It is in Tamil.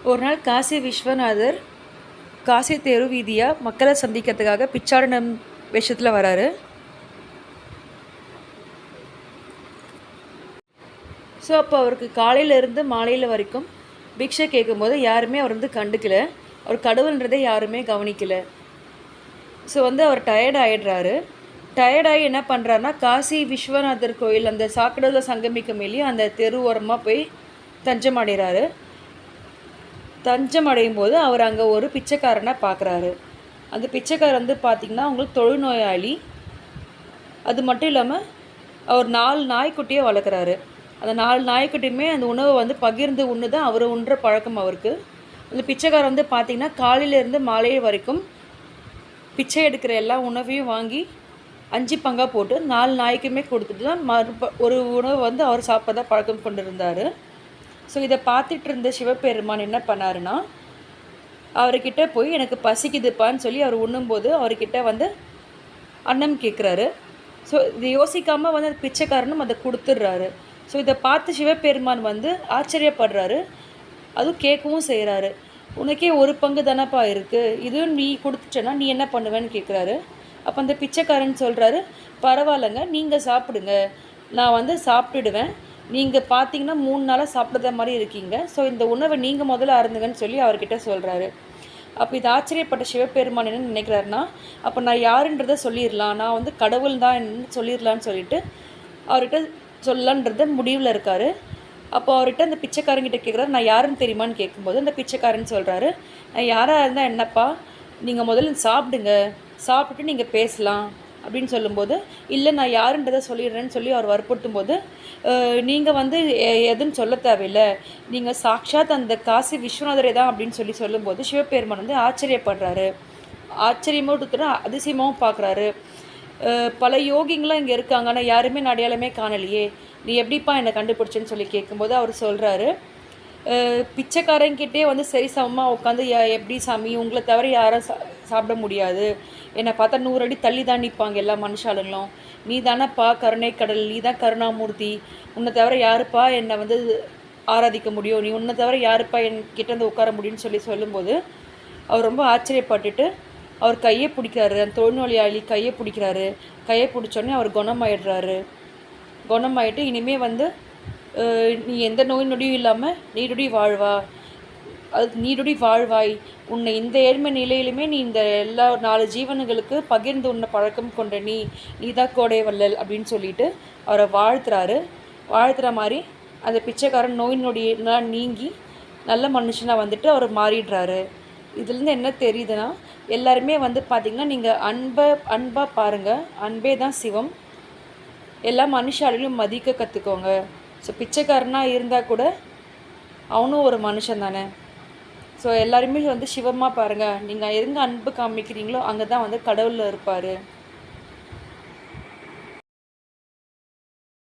ஒரு நாள் காசி விஸ்வநாதர் காசி தெரு வீதியாக மக்களை சந்திக்கிறதுக்காக பிச்சாடனம் வேஷத்தில் வராரு. ஸோ அப்போ அவருக்கு காலையிலேருந்து மாலையில் வரைக்கும் பிக்ஷை கேட்கும்போது யாருமே அவர் கண்டுக்கல. அவர் கடவுள்ன்றதை யாருமே கவனிக்கலை. ஸோ அவர் டயர்ட் ஆகிடுறாரு. டயர்டாகி என்ன பண்ணுறாருனா, காசி விஸ்வநாதர் கோயில் அந்த சாக்கடையில் சங்கமிக்கும் மேலேயே அந்த தெரு ஓரமாக போய் தஞ்சம் அடைகிறாரு. தஞ்சம் அடையும் போது அவர் அங்கே ஒரு பிச்சைக்காரனை பார்க்குறாரு. அந்த பிச்சைக்காரர் பார்த்திங்கன்னா அவங்களுக்கு தொழுநோயாளி. அது மட்டும் இல்லாமல் அவர் 4 நாய்க்குட்டியை வளர்க்குறாரு. அந்த 4 நாய்க்குட்டியுமே அந்த உணவை பகிர்ந்து உண்ணு தான் அவர் உண்ற பழக்கம் அவருக்கு. அந்த பிச்சைக்காரர் பார்த்திங்கன்னா காலையிலேருந்து மாலை வரைக்கும் பிச்சை எடுக்கிற எல்லா உணவையும் வாங்கி 5 பங்காக போட்டு 4 நாய்க்குமே கொடுத்துட்டு தான் ஒரு உணவு அவர் சாப்பிட்றதா பழக்கம் கொண்டு இருந்தார். ஸோ இதை பார்த்துட்டு இருந்த சிவபெருமான் என்ன பண்ணாருன்னா, அவர்கிட்ட போய் எனக்கு பசிக்குதுப்பான்னு சொல்லி அவர் உண்ணும்போது அவர்கிட்ட அன்னம் கேட்குறாரு. ஸோ இதை யோசிக்காமல் அந்த பிச்சைக்காரனும் அதை கொடுத்துட்றாரு. ஸோ இதை பார்த்து சிவபெருமான் ஆச்சரியப்படுறாரு. அதுவும் கேட்கவும் செய்கிறாரு. உனக்கே 1 பங்கு தானப்பா இருக்குது, இதுவும் நீ கொடுத்துட்டேன்னா நீ என்ன பண்ணுவேன்னு கேட்குறாரு. அப்போ அந்த பிச்சைக்காரன் சொல்கிறாரு, பரவாயில்லைங்க, நீங்கள் சாப்பிடுங்க, நான் சாப்பிட்டுடுவேன். நீங்கள் பார்த்தீங்கன்னா 3 நாளாக சாப்பிட்ற மாதிரி இருக்கீங்க. ஸோ இந்த உணவை நீங்கள் முதல்ல அருந்துங்கன்னு சொல்லி அவர்கிட்ட சொல்கிறாரு. அப்போ இது ஆச்சரியப்பட்ட சிவபெருமான் என்ன நினைக்கிறாருன்னா, அப்போ நான் யாருன்றதை சொல்லிடலாம், நான் கடவுள் தான் என்ன சொல்லிடலான்னு சொல்லிட்டு அவர்கிட்ட சொல்லலான்றத முடிவில் இருக்கார். அப்போ அவர்கிட்ட அந்த பிச்சைக்காரங்கிட்ட கேட்குறாரு, நான் யாருன்னு தெரியுமான்னு கேட்கும்போது அந்த பிச்சைக்காரன் சொல்கிறாரு, நான் யாராக இருந்தால் என்னப்பா, நீங்கள் முதல்ல சாப்பிடுங்க, சாப்பிட்டுட்டு நீங்கள் பேசலாம் அப்படின்னு சொல்லும்போது, இல்லை நான் யாருன்றதை சொல்லிடுறேன்னு சொல்லி அவர் வற்புறுத்தும் போது, நீங்கள் எதுன்னு சொல்ல தேவையில்லை, நீங்கள் சாக்ஷாத் அந்த காசி விஸ்வநாதரே தான் அப்படின்னு சொல்லும்போது சிவபெருமான் ஆச்சரியப்படுறாரு. ஆச்சரியமும் அதிசயமாகவும் பார்க்குறாரு. பல யோகிங்களாம் இங்கே இருக்காங்க, ஆனால் யாருமே அடையாளமே காணலையே, நீ எப்படிப்பா என்னை கண்டுபிடிச்சேன்னு சொல்லி கேட்கும்போது அவர் சொல்கிறாரு, பிச்சைக்காரங்கிட்டே சரி சமமாக உட்காந்து எப்படி சாமி, உங்களை தவிர யாரும் சாப்பிட முடியாது, என்னை பார்த்தா 100 அடி தள்ளி தான் நிற்பாங்க எல்லா மனுஷாளுங்களும், நீ தானேப்பா கருணை கடல், நீ தான் கருணாமூர்த்தி, உன்னை தவிர யாருப்பா என்னை ஆராதிக்க முடியும், நீ உன்னை தவிர யாருப்பா என்கிட்ட உட்கார முடியும்னு சொல்லும்போது அவர் ரொம்ப ஆச்சரியப்பட்டுட்டு அவர் கையை பிடிக்கிறாரு. அந்த தொழுநோயாளி கையை பிடிக்கிறாரு. கையை பிடிச்சோடனே அவர் குணமாயிடுறாரு. குணமாயிட்டு இனிமேல் நீ எந்த நோய் நொடியும் இல்லாமல் நீடுடி வாழ்வா, அது நீடுடி வாழ்வாய், உன்னை இந்த ஏழ்மை நிலையிலுமே நீ இந்த எல்லா 4 ஜீவனுங்களுக்கு பகிர்ந்து உன்னை பழக்கம் கொண்ட நீ தான் கோடை வள்ளல் அப்படின்னு சொல்லிட்டு அவரை வாழ்த்துறாரு. வாழ்த்துற மாதிரி அந்த பிச்சைக்காரன் நோய் நொடியெல்லாம் நீங்கி நல்ல மனுஷனாக அவர் மாறிடுறாரு. இதுலேருந்து என்ன தெரியுதுன்னா, எல்லாருமே பார்த்திங்கன்னா நீங்கள் அன்பாக பாருங்கள், அன்பே தான் சிவம், எல்லா மனுஷாலையும் மதிக்க கற்றுக்கோங்க. ஸோ பிச்சைக்காரனாக இருந்தால் கூட அவனும் ஒரு மனுஷன் தானே. ஸோ எல்லாருமே சிவமாக பாருங்கள், நீங்கள் எங்கே அன்பு காமிக்கிறீங்களோ அங்கே தான் கடவுளில் இருப்பார்.